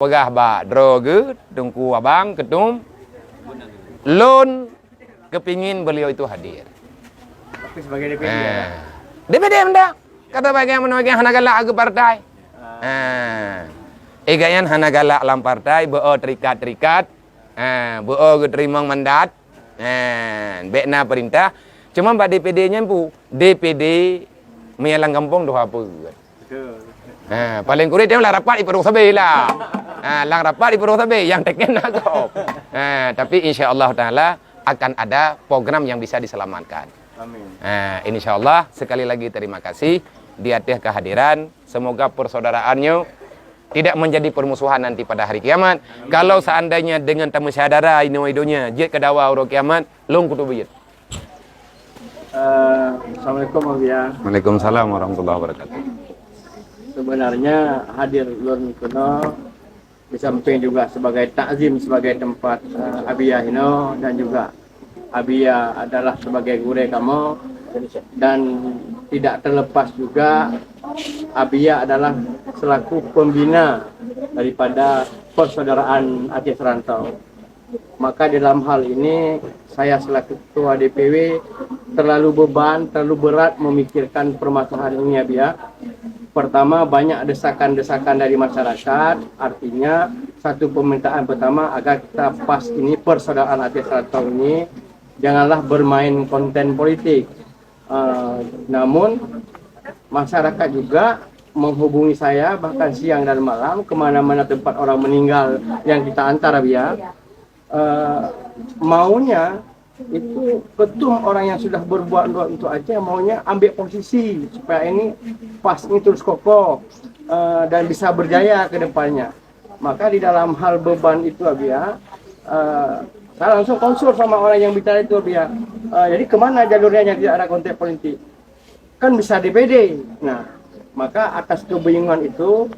Pegah ba droge tungku abang ketum loan kepingin beliau itu hadir. Tapi sebagai DPD ya. DPD mendak kata bagaimana hana galak ke partai. Egayan hana galak lam partai beo terikat-terikat. Beo terima mandat. Bekna perintah. Cuma mbak DPD-nya pu DPD menyalang kampung doa apa. Betul. Paling kurit dia lah rapat di Peruk Sabi lah. Lang rapat di Peruk Sabi yang teken nak kau. Tapi insya-Allah taala akan ada program yang bisa diselamatkan. Amin. Insyaallah sekali lagi terima kasih di atas kehadiran. Semoga persaudaraannya tidak menjadi permusuhan nanti pada hari kiamat. Kalau seandainya dengan tamu syadara ini idonya jet kedawa uro kiamat, long kudu buyut. Assalamualaikum Abia. Waalaikumsalam warahmatullahi wabarakatuh. Sebenarnya hadir Lurn Kuno di samping juga sebagai takzim sebagai tempat Abia Hino dan juga Abia adalah sebagai gure kamu dan tidak terlepas juga Abia adalah selaku pembina daripada persaudaraan Aceh Serantau. Maka dalam hal ini saya selaku ketua DPW terlalu berat memikirkan permasalahan ini Abia. Pertama, banyak desakan-desakan dari masyarakat, artinya satu permintaan pertama agar kita pas ini persaudaraan Aceh Serantau ini janganlah bermain konten politik. Namun masyarakat juga menghubungi saya bahkan siang dan malam kemana-mana tempat orang meninggal yang kita antar Abia. Maunya itu ketum orang yang sudah berbuat untuk Aceh maunya ambil posisi supaya ini pas ini terus kokoh dan bisa berjaya ke depannya. Maka di dalam hal beban itu Abia, saya langsung konsul sama orang yang bicara itu Abia. Jadi kemana jalurnya yang tidak ada konteks politik? Kan bisa DPD. Nah, maka atas kebingungan itu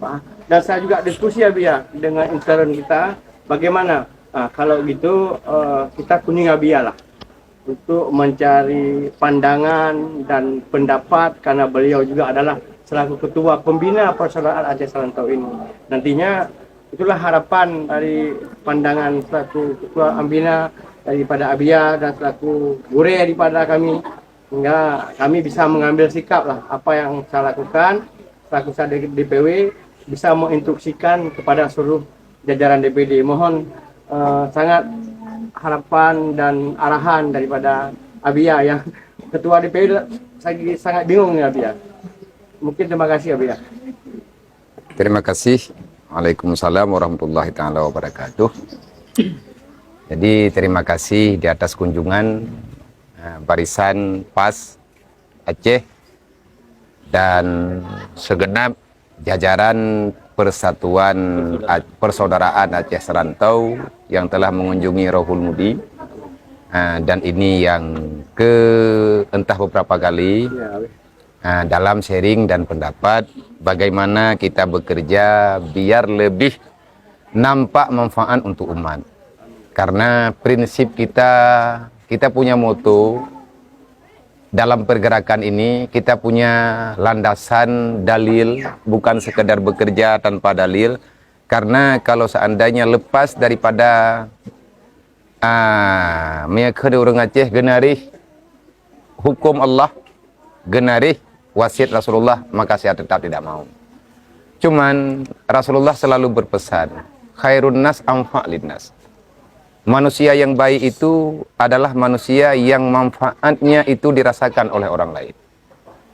dan saya juga diskusi Abia dengan intern kita bagaimana kalau gitu kita kuning Abia lah untuk mencari pandangan dan pendapat karena beliau juga adalah selaku ketua pembina persaudaraan Aceh Serantau ini. Nantinya itulah harapan dari pandangan selaku ketua pembina daripada Abia dan selaku gure daripada kami sehingga kami bisa mengambil sikap lah apa yang saya lakukan selaku saya DPW bisa menginstruksikan kepada seluruh jajaran DPD. Mohon sangat harapan dan arahan daripada Abia yang ketua DPD sangat bingung ya Abia. Mungkin terima kasih Abia. Terima kasih. Waalaikumsalam warahmatullahi taala wabarakatuh. Jadi terima kasih di atas kunjungan barisan PAS Aceh dan segenap jajaran Persaudaraan Aceh Serantau yang telah mengunjungi Rohul Mudi dan ini yang entah beberapa kali dalam sharing dan pendapat bagaimana kita bekerja biar lebih nampak manfaat untuk umat. Karena prinsip kita punya moto dalam pergerakan ini, kita punya landasan dalil, bukan sekedar bekerja tanpa dalil. Karena kalau seandainya lepas daripada meyakini orang Aceh genarih hukum Allah, genarih wasiat Rasulullah, maka saya tetap tidak mau. Cuman Rasulullah selalu berpesan, khairun nas anfa'lin nas. Manusia yang baik itu adalah manusia yang manfaatnya itu dirasakan oleh orang lain.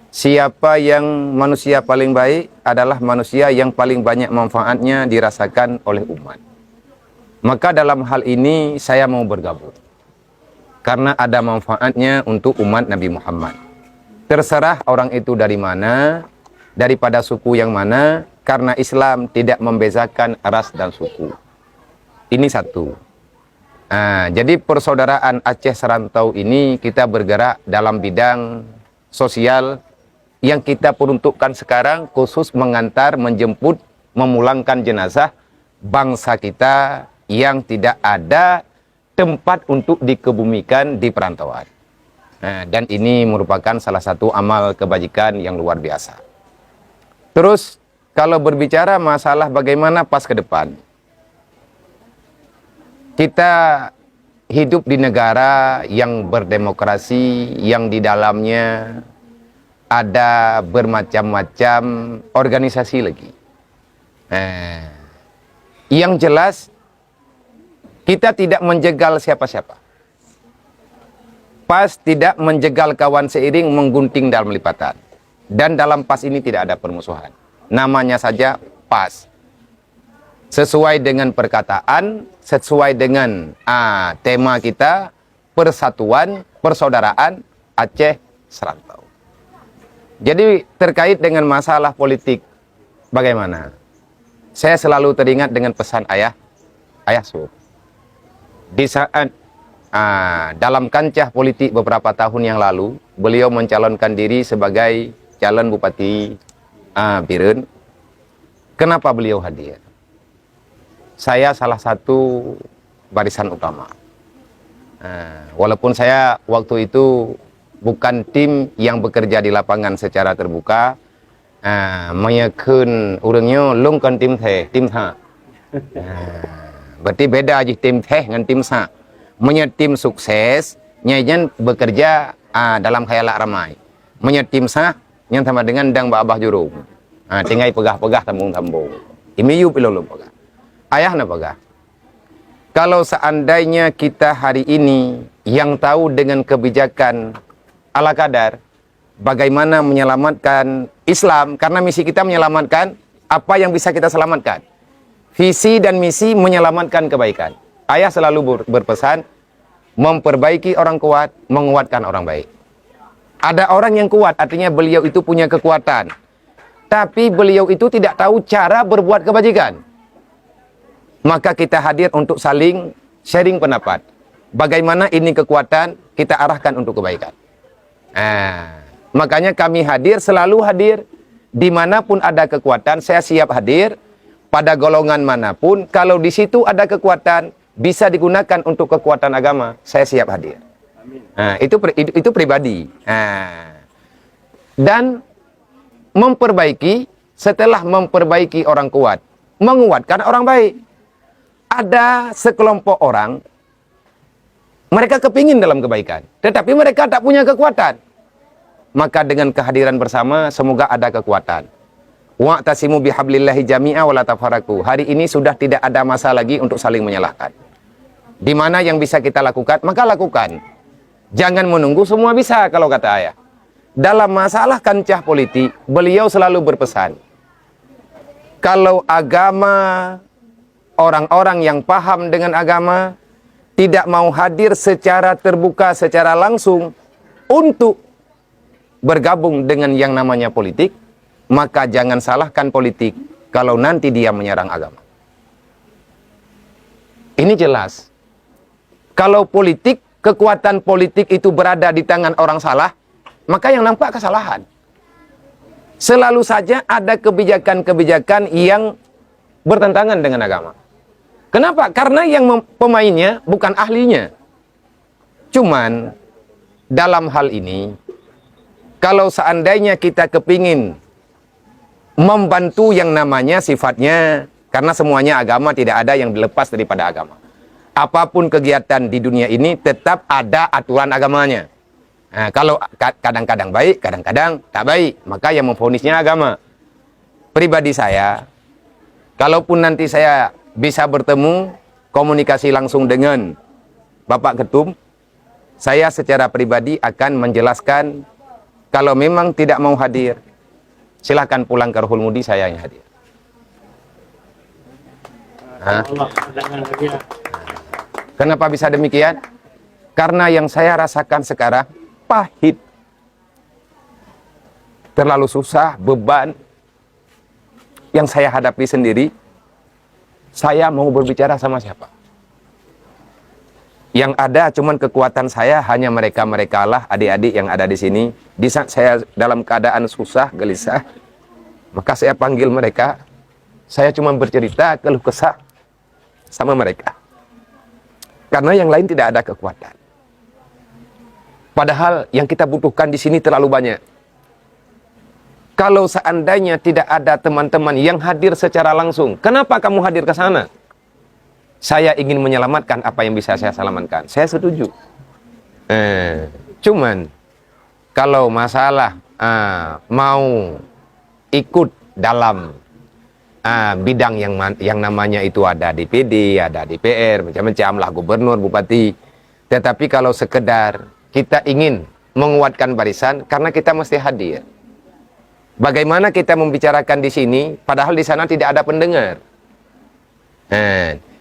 Siapa yang manusia paling baik adalah manusia yang paling banyak manfaatnya dirasakan oleh umat. Maka dalam hal ini saya mau bergabung. Karena ada manfaatnya untuk umat Nabi Muhammad. Terserah orang itu dari mana, daripada suku yang mana, karena Islam tidak membezakan ras dan suku. Ini satu. Jadi persaudaraan Aceh Serantau ini kita bergerak dalam bidang sosial yang kita peruntukkan sekarang khusus mengantar, menjemput, memulangkan jenazah bangsa kita yang tidak ada tempat untuk dikebumikan di perantauan. Dan ini merupakan salah satu amal kebajikan yang luar biasa. Terus kalau berbicara masalah bagaimana pas ke depan, kita hidup di negara yang berdemokrasi, yang di dalamnya ada bermacam-macam organisasi lagi. Yang jelas, kita tidak menjegal siapa-siapa. PAS tidak menjegal kawan seiring menggunting dalam lipatan. Dan dalam PAS ini tidak ada permusuhan. Namanya saja PAS. Sesuai dengan perkataan, sesuai dengan tema kita, persatuan, persaudaraan Aceh Serantau. Jadi terkait dengan masalah politik, bagaimana? Saya selalu teringat dengan pesan ayah Sub. Di saat dalam kancah politik beberapa tahun yang lalu, beliau mencalonkan diri sebagai calon Bupati Biren. Kenapa beliau hadir? Saya salah satu barisan utama. Walaupun saya waktu itu bukan tim yang bekerja di lapangan secara terbuka, menyekun urangnya lungkan tim tha. Berarti beda aja tim teh dengan tim sa. Tim sukses, nyanyian bekerja dalam khayalak ramai. Tim sa, yang sama dengan dang babah jurung. Tinggai pegah-pegah tambung-tambung. Imiyu pilolong pegah. Ayah na pegah. Kalau seandainya kita hari ini yang tahu dengan kebijakan ala kadar, bagaimana menyelamatkan Islam, karena misi kita menyelamatkan apa yang bisa kita selamatkan. Visi dan misi menyelamatkan kebaikan. Ayah selalu berpesan, memperbaiki orang kuat, menguatkan orang baik. Ada orang yang kuat, artinya beliau itu punya kekuatan. Tapi beliau itu tidak tahu cara berbuat kebajikan. Maka kita hadir untuk saling sharing pendapat. Bagaimana ini kekuatan, kita arahkan untuk kebaikan. Makanya kami hadir, selalu hadir. Dimanapun ada kekuatan, saya siap hadir. Pada golongan manapun, kalau di situ ada kekuatan, bisa digunakan untuk kekuatan agama, saya siap hadir. Itu pribadi. Dan memperbaiki, setelah memperbaiki orang kuat, menguatkan orang baik. Ada sekelompok orang, mereka kepingin dalam kebaikan, tetapi mereka tak punya kekuatan. Maka dengan kehadiran bersama, semoga ada kekuatan. Wa'tasimu bihablillahi jami'a wa la tafarraqu. Hari ini sudah tidak ada masa lagi untuk saling menyalahkan. Di mana yang bisa kita lakukan, maka lakukan. Jangan menunggu, semua bisa kalau kata ayah. Dalam masalah kancah politik, beliau selalu berpesan. Kalau agama, orang-orang yang paham dengan agama, tidak mau hadir secara terbuka, secara langsung, untuk bergabung dengan yang namanya politik, maka jangan salahkan politik kalau nanti dia menyerang agama. Ini jelas. Kalau politik, kekuatan politik itu berada di tangan orang salah, maka yang nampak kesalahan. Selalu saja ada kebijakan-kebijakan yang bertentangan dengan agama. Kenapa? Karena yang pemainnya bukan ahlinya. Cuman, dalam hal ini, kalau seandainya kita kepingin membantu yang namanya sifatnya, karena semuanya agama, tidak ada yang dilepas daripada agama. Apapun kegiatan di dunia ini tetap ada aturan agamanya. Kalau kadang-kadang baik, kadang-kadang tak baik, maka yang memvonisnya agama. Pribadi saya, kalaupun nanti saya bisa bertemu, komunikasi langsung dengan Bapak Ketum, saya secara pribadi akan menjelaskan, kalau memang tidak mau hadir, silahkan pulang ke Rohul Mudi, saya yang hadir. Kenapa bisa demikian? Karena yang saya rasakan sekarang pahit. Terlalu susah, beban yang saya hadapi sendiri. Saya mau berbicara sama siapa? Yang ada cuman kekuatan saya, hanya mereka-mereka lah, adik-adik yang ada di sini. Di saat saya dalam keadaan susah, gelisah, maka saya panggil mereka. Saya cuma bercerita, keluh kesah sama mereka. Karena yang lain tidak ada kekuatan. Padahal yang kita butuhkan di sini terlalu banyak. Kalau seandainya tidak ada teman-teman yang hadir secara langsung, kenapa kamu hadir ke sana? saya ingin menyelamatkan apa yang bisa saya selamatkan. Saya setuju. Cuman kalau masalah mau ikut dalam bidang yang namanya itu ada DPD, ada DPR, macam-macam lah, gubernur, bupati. Tetapi kalau sekedar kita ingin menguatkan barisan, karena kita mesti hadir. Bagaimana kita membicarakan di sini, padahal di sana tidak ada pendengar.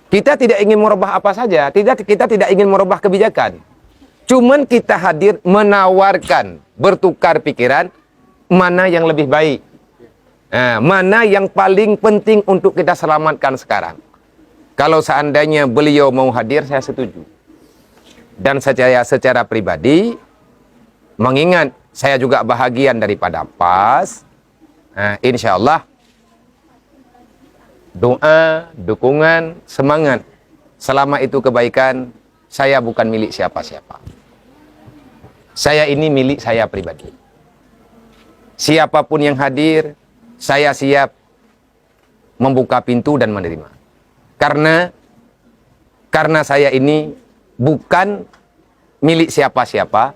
Kita tidak ingin merubah apa saja, kita tidak ingin merubah kebijakan. Cuman kita hadir menawarkan, bertukar pikiran, mana yang lebih baik. Mana yang paling penting untuk kita selamatkan sekarang. Kalau seandainya beliau mau hadir, saya setuju. Dan secara pribadi, mengingat saya juga bahagian daripada PAS, insya Allah, doa, dukungan, semangat, selama itu kebaikan, saya bukan milik siapa-siapa. Saya ini milik saya pribadi. Siapapun yang hadir, saya siap membuka pintu dan menerima. Karena saya ini bukan milik siapa-siapa.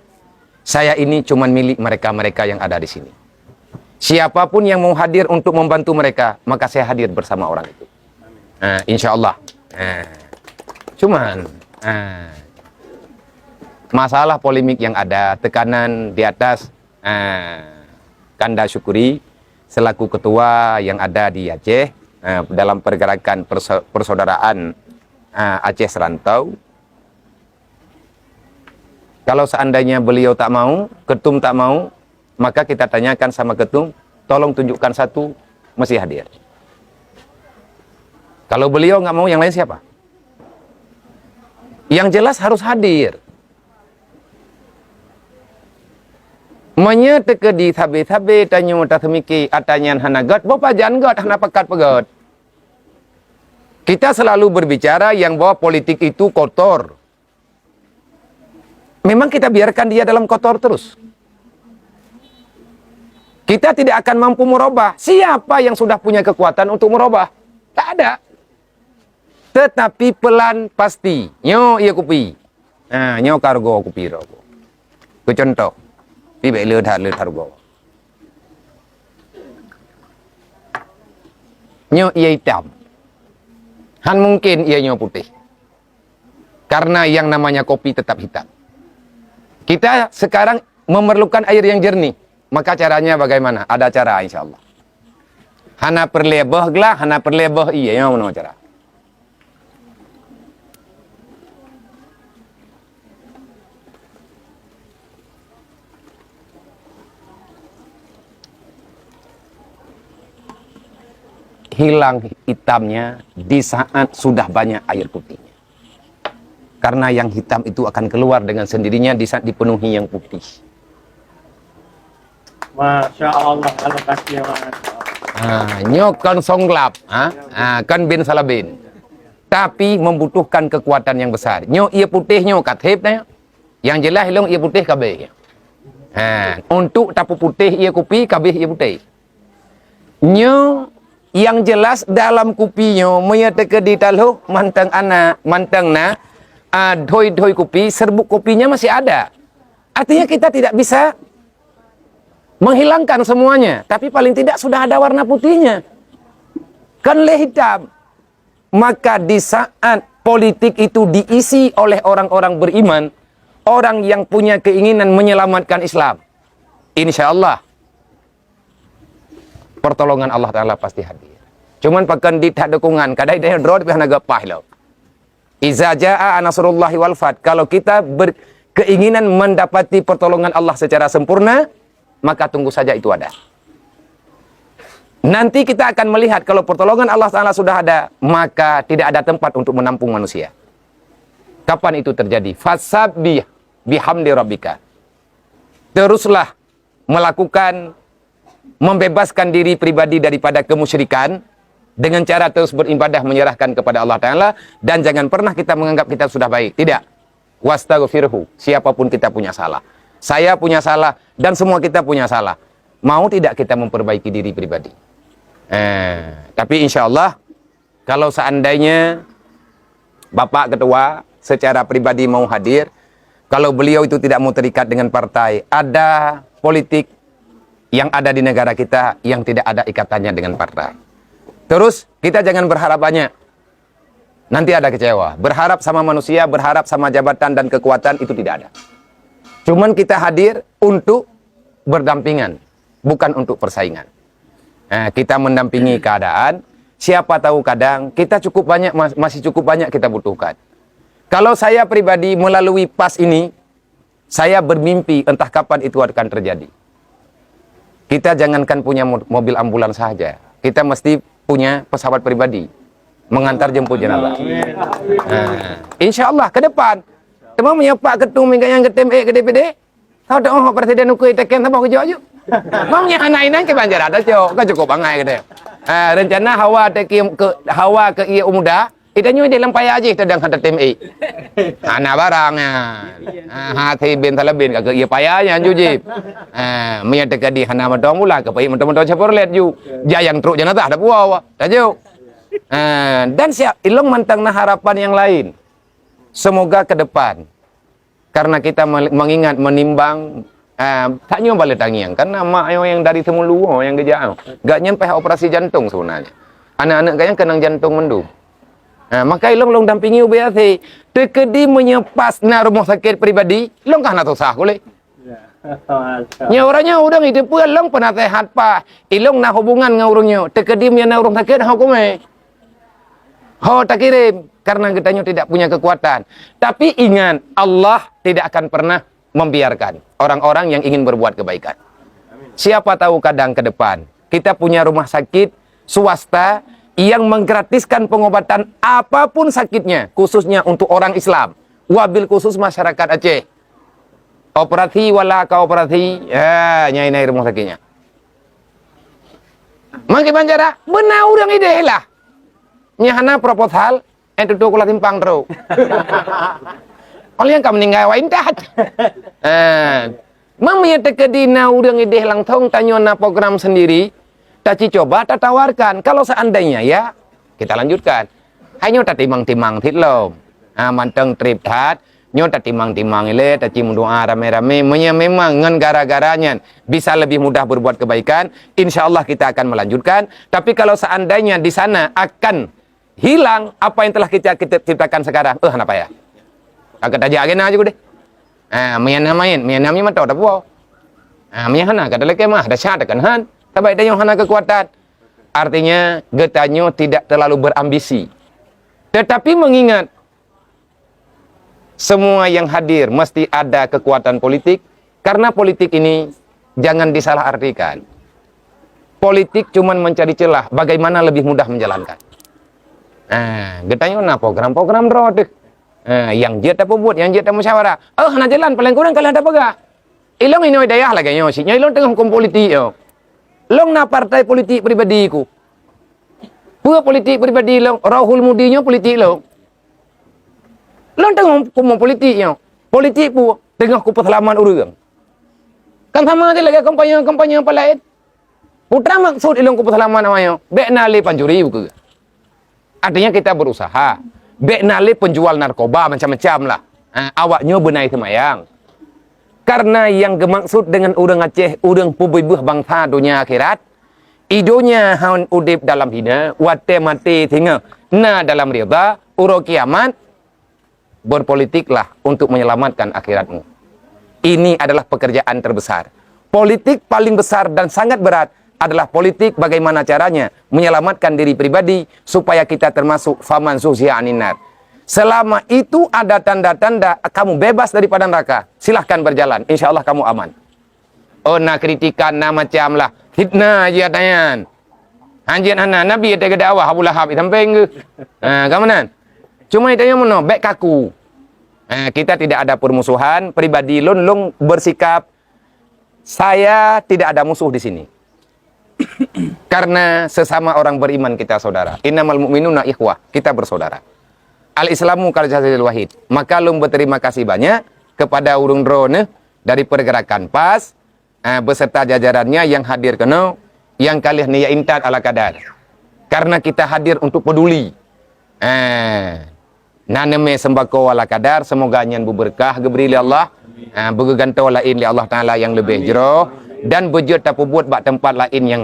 Saya ini cuma milik mereka-mereka yang ada di sini. Siapapun yang mau hadir untuk membantu mereka, maka saya hadir bersama orang itu. Insya Allah. Cuman masalah polemik yang ada, tekanan di atas, Kanda syukuri selaku ketua yang ada di Aceh dalam pergerakan persaudaraan Aceh Serantau. Kalau seandainya beliau tak mau, ketum tak mau, maka kita tanyakan sama ketum, tolong tunjukkan satu, mesti hadir. Kalau beliau nggak mau, yang lain siapa? Yang jelas harus hadir. Menyeteke di tabe-tabe tanyo tatemiki atanyan hanagat, bapa jangat hana pekat pegat. Kita selalu berbicara yang bahwa politik itu kotor. Memang kita biarkan dia dalam kotor terus. Kita tidak akan mampu merubah. Siapa yang sudah punya kekuatan untuk merubah? Tak ada. Tetapi pelan pasti. Nyo iya kupi. Nyo kargo kupi rogo. Kecontok. Pibe leudhat hargo. Nyo iya hitam. Han mungkin iya nyo putih. Karena yang namanya kopi tetap hitam. Kita sekarang memerlukan air yang jernih. Maka caranya bagaimana? Ada cara insya Allah. Hana perlebah gelah, hana perlebah iya. Yang mana cara? Hilang hitamnya di saat sudah banyak air putihnya. Karena yang hitam itu akan keluar dengan sendirinya di saat dipenuhi yang putih. Masya Allah, kalau kasih ya Nyokan songlap, kan bin salabin. Tapi membutuhkan kekuatan yang besar. Nyo ia putih nyo kathip na. Yang jelas hilong ia putih kabeh. Untuk tapu putih ia kupi kabeh ia putih. Nyo yang jelas dalam kupinya menyatakan di taluk mantang anak mantang na doi kopi, serbuk kopinya masih ada. Artinya kita tidak bisa menghilangkan semuanya, tapi paling tidak sudah ada warna putihnya. Kan le hitam. Maka di saat politik itu diisi oleh orang-orang beriman, orang yang punya keinginan menyelamatkan Islam, insya Allah pertolongan Allah Ta'ala pasti hadir. Cuman pakai di tak dukungan, kadai dia drone pihak naga pahlo. Iza jaa nasrullahi wal fath. Kalau kita berkeinginan mendapati pertolongan Allah secara sempurna, maka tunggu saja itu ada. Nanti kita akan melihat kalau pertolongan Allah Ta'ala sudah ada, maka tidak ada tempat untuk menampung manusia. Kapan itu terjadi? Fasabbih bihamdi rabbika. Teruslah melakukan, membebaskan diri pribadi daripada kemusyrikan, dengan cara terus beribadah menyerahkan kepada Allah Ta'ala, dan jangan pernah kita menganggap kita sudah baik. Tidak. Wastaghfirhu. Siapapun kita punya salah. Saya punya salah dan semua kita punya salah. Mau tidak kita memperbaiki diri pribadi? Tapi insya Allah kalau seandainya Bapak Ketua secara pribadi mau hadir. Kalau beliau itu tidak mau terikat dengan partai, ada politik yang ada di negara kita yang tidak ada ikatannya dengan partai. Terus kita jangan berharap banyak. Nanti ada kecewa. Berharap sama manusia, berharap sama jabatan dan kekuatan itu tidak ada. Cuman kita hadir untuk berdampingan, bukan untuk persaingan. Nah, kita mendampingi keadaan. Siapa tahu kadang kita cukup banyak, masih cukup banyak kita butuhkan. Kalau saya pribadi melalui PAS ini, saya bermimpi entah kapan itu akan terjadi. Kita jangankan punya mobil ambulans saja. Kita mesti punya pesawat pribadi. Mengantar jemput jenazah. Nah, insya Allah ke depan. Teman punya Pak Ketum yang ke TME ke DPD. Tahu dong Presiden ukui teken sama kerja aja. Maunya anak-anak ke Banjarada cok. Kan cukup bangai gitu. Rencana hawa ke iya umuda. Itu nyu dalam payah aja kita dengan TME. Anak barangnya. Hati bin talabin ke iya payahnya jujib. Menyatakan di hana madong mula ke pai mentong-mentong Chevrolet ju. Jayang truk jenazah ada buah. Tajuk. Dan siap ilong mantang harapan yang lain. Semoga ke depan, karena kita mengingat menimbang tak nyoba balik tangiang, karena mak yang dari semulu yang gejauh gak nyampe operasi jantung sebenarnya. Anak-anak kayaknya kenang jantung mendung. Maka ilong dampingi UBAC tekedi menyepas na rumah sakit pribadi long kah nato sah boleh. Orangnya udah hidup pun long penasehat pa ilong na hubungan ngurungnya tekedi na rumah sakit hukumnya. Tak kirim karena kitanya tidak punya kekuatan. Tapi ingat, Allah tidak akan pernah membiarkan orang-orang yang ingin berbuat kebaikan. Siapa tahu kadang ke depan kita punya rumah sakit swasta yang menggratiskan pengobatan apapun sakitnya, khususnya untuk orang Islam. Wabil khusus masyarakat Aceh. Operasi wala ka operasi, nyai rumah sakitnya. Mangki Banjara, benar urang ide lah. Nyahana proposal, itu tuh kula timpang terus. Oleh yang kamu meninggal waintat. Mamanya tekedina urang ide langsung tanyona program sendiri. Taci coba, tak tawarkan. Kalau seandainya ya, kita lanjutkan. Hanya tak timang-timang titlom. Manteng trip tat, nyota timang-timang ile, taci mundoa rame-rame. Memang ngan gara-garanya bisa lebih mudah berbuat kebaikan. Insya Allah kita akan melanjutkan. Tapi kalau seandainya di sana akan hilang apa yang telah kita ciptakan sekarang. Apa ya? Agak aja agena aja deh. Mian mah tahu dah buah. Mian kata leke mah dah syad kan han. Tapi dia yang hana kekuatan. Artinya getanyo tidak terlalu berambisi. Tetapi mengingat semua yang hadir mesti ada kekuatan politik, karena politik ini jangan disalahartikan. Politik cuman mencari celah bagaimana lebih mudah menjalankan. Getanya program-program drone yang dia tak buat, yang dia tak musyawarah. Hana jalan paling kurang kalian ada pegah. Ilong ini daya lagi nyosi. Ilong tengah hukum politik yo. Long na partai politik pribadi ku. Pua politik pribadi long, Rahul Mudinya politik long. Long tengah hukum politik yo. Politik pu tengah ku perselaman urang. Kan sama aja lagi kampanye apa lain. Putra maksud ilong ku perselaman namanya. Bek nali panjuri buku. Artinya kita berusaha. Bek nali penjual narkoba macam-macam lah. Awaknya benai semayang. Karena yang gemaksud dengan urang Aceh, urang pubuh bangsa dunia akhirat, idonya haun udip dalam hina, wate mati tinggal. Na dalam riba, uro kiamat, berpolitiklah untuk menyelamatkan akhiratmu. Ini adalah pekerjaan terbesar. Politik paling besar dan sangat berat adalah politik bagaimana caranya menyelamatkan diri pribadi supaya kita termasuk faman zuhziha 'anil nar. Selama itu ada tanda-tanda kamu bebas daripada neraka, silahkan berjalan, insya Allah kamu aman. Kritikan macam lah fitnah aja tanyan. Anjian hana nabi ada dakwah Abu Lahab samping ke. Kamanan. Cuma itu yang mana baik kaku. Kita tidak ada permusuhan pribadi, long bersikap saya tidak ada musuh di sini. Karena sesama orang beriman kita saudara. Innamal mu'minuna ikhwah, kita bersaudara. Al-Islamu kal jasadil wahid. Maka lung berterima kasih banyak kepada urung drone dari pergerakan PAS beserta jajarannya yang hadir kena, yang kalian niya intat ala kadar. Karena kita hadir untuk peduli. Naneme sembako wala kadar, semoga nyan berkah geberi li Allah. Bergantung lain li Allah Taala yang lebih jero dan berjut apa buat bak tempat lain yang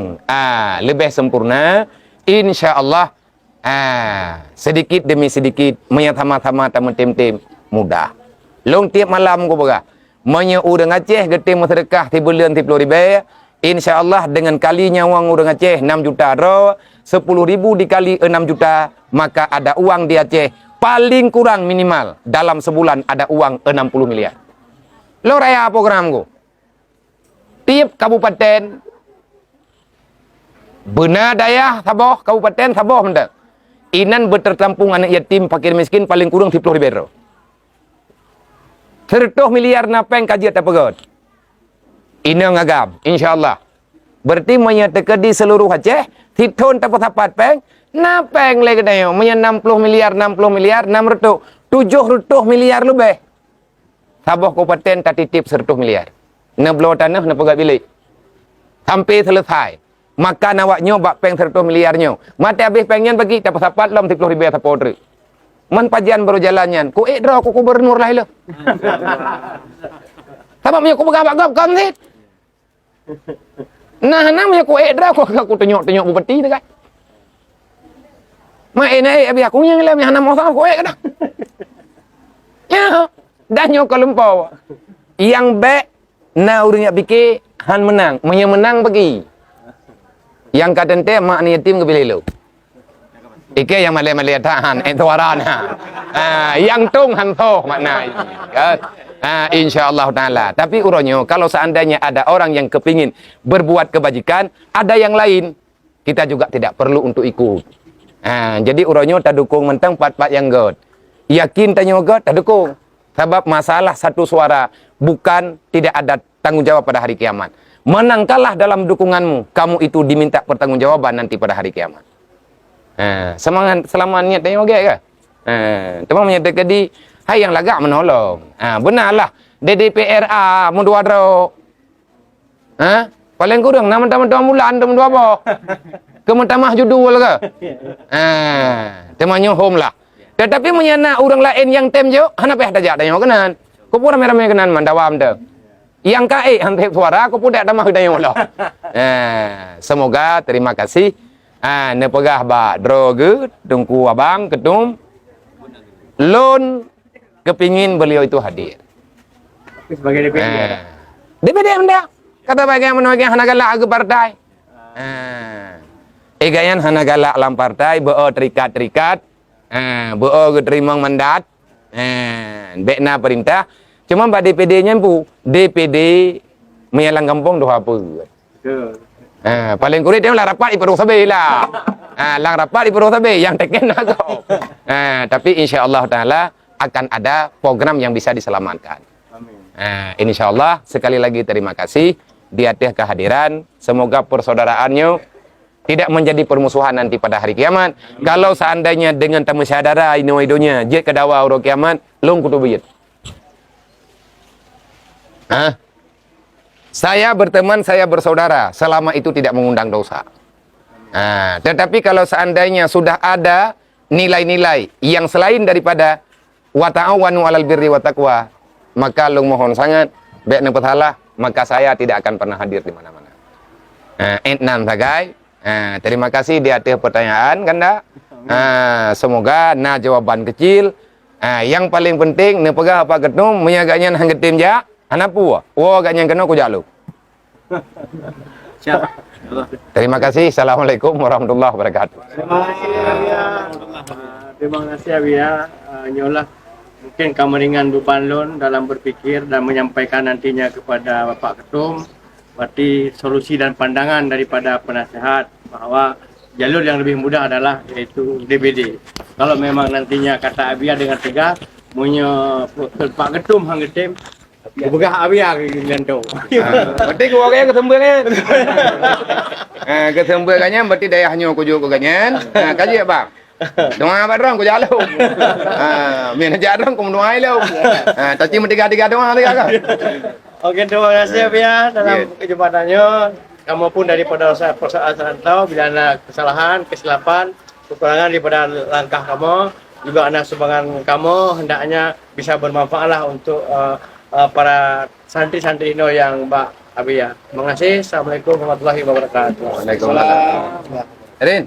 lebih sempurna. Insya-Allah sedikit demi sedikit menyatama-tama tem-tem mudah. Long tiap malam ko baga. Menyu urang Aceh getim sedekah 3 bulan 30 ribu. Insya-Allah dengan kalinya wang urang Aceh 6 juta ro, 10.000 dikali 6 juta, maka ada uang di Aceh paling kurang minimal dalam sebulan ada uang 60 miliar. Lo raya program ko. Tiap kabupaten benar daya Sabah, kabupaten Sabah mendak. Inan bertertampung anak yatim fakir miskin paling kurang 10 ribu. 100 miliar napeng kajian tak pegot. Ina ngagam, insyaAllah. Berarti menyatakan di seluruh Aceh, titun tak pasapat peng, napeng lagi dayo. 60 miliar, 600, 700 miliar lebih. Sabah kabupaten tak titip 100 miliar. Na belau tanah, na pegat bilik. Sampai selesai. Maka nawak nyobak peng 100 miliarnya. Mati habis pengnya bagi, tak pasapat lam 10 ribu tak podri. Man pajian baru jalannya. Ku edra ku gubernur lah ilo. Sabab punya ku begap-gap kamsit. Nah, namanya ku edra ku tengok-tengok bupati dekat. Main abi aku yang lam yang nama sama ku dah. Ya, dah nyok kelempau. Yang baik na urang fikir han menang, menang bagi. Yang katente mak ni yatim ke bililo. Ike yang malay-malay tahan entuaran yang tung hantoh makna insyaallah taala. Tapi uronyo kalau seandainya ada orang yang kepingin berbuat kebajikan, ada yang lain, kita juga tidak perlu untuk ikut. Jadi uronyo tak dukung mentang pat-pat yang god. Yakin tanya god tak dukung. Sebab masalah satu suara bukan tidak ada tanggung jawab pada hari kiamat. Menang kalah dalam dukunganmu, kamu itu diminta pertanggungjawaban nanti pada hari kiamat. Semangat selama niat tanya okey ke? Teman menyatakan di hai yang lagak menolong. Benarlah DDPRA mun dua dro. Paling kurang 6 tahun bulan tu dua apa? Kementamah judul ke? Temannya home lah. Tetapi menyana orang lain yang tem jo, hana peh tajak tanya kenan. Ku pun rame-rame kenan mandawam tu. Yang kai hantep suara ku pun dak tamah tanya Allah. Semoga terima kasih. Nepegah ba droge tungku abang ketum loan kepingin beliau itu hadir. Sebagai DPD. DPD mendak. Kata bagaimana bagi hana galak ke partai. Egayan hana galak lam partai beo terikat-terikat. Beo ke terima mandat. Bekna perintah. Cuma ba DPD-nya pu DPD menyalang kampung doa apa. Betul. Paling kurit dia lah rapat di Perung Sabi lah. Lang rapat di Perung Sabi yang teken aku. Tapi insya-Allah taala akan ada program yang bisa diselamatkan. Amin. Insya-Allah sekali lagi terima kasih di atas kehadiran. Semoga persaudaraannya tidak menjadi permusuhan nanti pada hari kiamat. Kalau seandainya dengan tamu syadara ino-idonya jet ke dawa uro kiamat, long kutubiyat. Saya berteman, saya bersaudara, selama itu tidak mengundang dosa. Tetapi kalau seandainya sudah ada nilai-nilai yang selain daripada wa ta'awanu 'alal birri wa taqwa, maka long mohon sangat baik nepethalah, maka saya tidak akan pernah hadir di mana-mana. Entnan sagai. Terima kasih di atas pertanyaan kanda. Semoga na jawaban kecil. Yang paling penting nepegah apa ketum menyaganya hang ketim ja. Anapu, gaknya kena ku jaluk. Terima kasih. Assalamualaikum warahmatullahi wabarakatuh. Terima kasih Abia. Nyolah mungkin kemeringan Dupanlon dalam berpikir dan menyampaikan nantinya kepada Bapak Ketum berarti solusi dan pandangan daripada penasehat bahwa jalur yang lebih mudah adalah yaitu DBD. Kalau memang nantinya kata Abia dengan tegas punya Pak Ketum hang ketim begah Abia dengan tu. Berarti gua kaya kesembuhannya. Kesembuhannya berarti dayahnya ku juga ganyan. Kaji bang. Doa apa dong ku jaluk. Mina jarang ku doa lo. Tapi tiga doa tiga kan. Oke, terima kasih Abia dalam kejumpaannya. Kamu pun daripada persoalan tahu bila ada kesalahan, kesilapan, kekurangan daripada langkah kamu juga anak sumbangan kamu hendaknya bisa bermanfaat lah untuk para santri-santri Ino yang Mbak Abi ya. Terima kasih. Assalamualaikum warahmatullahi wabarakatuh. Waalaikumsalam. Erin.